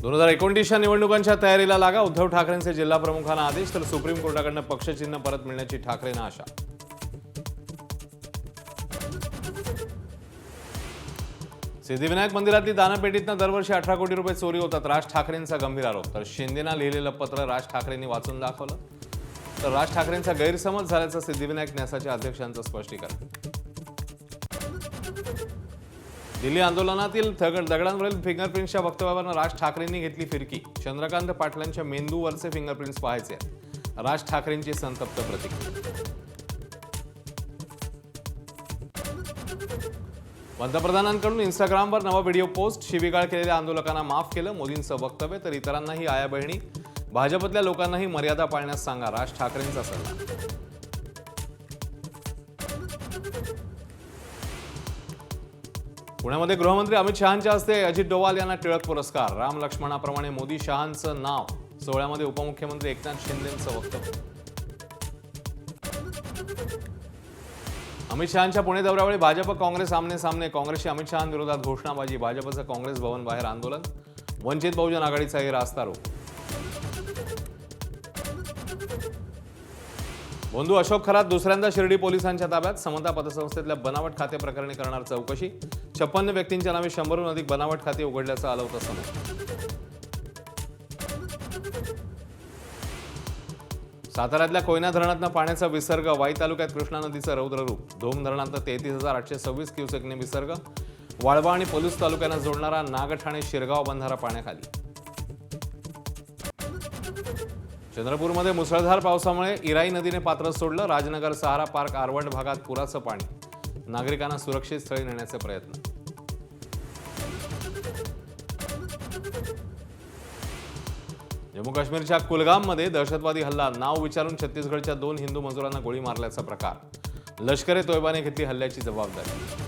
2029च्या निवडणुकांच्या तयारीला लागा. उद्धव ठाकरेंचे जिल्हा प्रमुखांना आदेश, तर सुप्रीम कोर्टाकडून पक्षचिन्ह परत मिळण्याची ठाकरेंना आशा. सिद्धिविनायक मंदिरातली दानपेटीतनं दरवर्षी 18 कोटी रुपये चोरी होतात. राज ठाकरेंचा गंभीर आरोप. तर शिंदेना लिहिलेलं पत्र राज ठाकरेंनी वाचून दाखवलं. तर राज ठाकरेंचा गैरसमज झाल्याचं सिद्धिविनायक न्यासाच्या अध्यक्षांचं स्पष्टीकरण. दिल्ली आंदोलनातील दगडांवरील फिंगरप्रिंट्सच्या वक्तव्यावरून राज ठाकरेंनी घेतली फिरकी. चंद्रकांत पाटलांच्या मेंदूवरचे फिंगरप्रिंट्स पाहायचे. राज ठाकरेंची संतप्त प्रतिक्रिया. पंतप्रधानांकडून इंस्टाग्रामवर नवा व्हिडिओ पोस्ट. शिवीगाळ केलेल्या आंदोलकांना माफ केलं. मोदींचं वक्तव्य. तर इतरांनाही आया बहिणी. भाजपतल्या लोकांनाही मर्यादा पाळण्यास सांगा. राज ठाकरेंचा सल्ला. पुण्यामध्ये गृहमंत्री अमित शहांच्या हस्ते अजित डोवाल यांना टिळक पुरस्कार. राम लक्ष्मणाप्रमाणे मोदी शहांचं नाव. सोहळ्यामध्ये उपमुख्यमंत्री एकनाथ शिंदेंचं वक्तव्य. अमित शहांच्या पुणे दौऱ्यावेळी भाजप काँग्रेस आमने सामने. काँग्रेसची अमित शहांविरोधात घोषणाबाजी. भाजपचं काँग्रेस भवन बाहेर आंदोलन. वंचित बहुजन आघाडीचाही रास्ता रोको. बंधू अशोक खरात दुसऱ्यांदा शिर्डी पोलिसांच्या ताब्यात. समता पतसंस्थेतल्या बनावट खाते प्रकरणी करणार चौकशी. 56 व्यक्तींच्या नावे 100हून अधिक बनावट खाते उघडल्याचं आलं होतं समोर. साताऱ्यातल्या कोयना धरणातनं पाण्याचा विसर्ग. वाई तालुक्यात कृष्णा नदीचं रौद्ररूप. धोम धरणात 33,826 क्युसेकने विसर्ग. वाळवा आणि पलूस तालुक्यांना जोडणारा नागठाणे शिरगाव बंधारा पाण्याखाली. चंद्रपूरमध्ये मुसळधार पावसामुळे इराई नदीने पात्र सोडलं. राजनगर सहारा पार्क आरवंड भागात पुराचं पाणी. नागरिकांना सुरक्षित स्थळी नेण्याचे प्रयत्न. जम्मू काश्मीरच्या कुलगाममध्ये दहशतवादी हल्ला. नाव विचारून छत्तीसगडच्या 2 हिंदू मजुरांना गोळी मारल्याचा प्रकार. लष्कर ए तोयबाने घेतली हल्ल्याची जबाबदारी.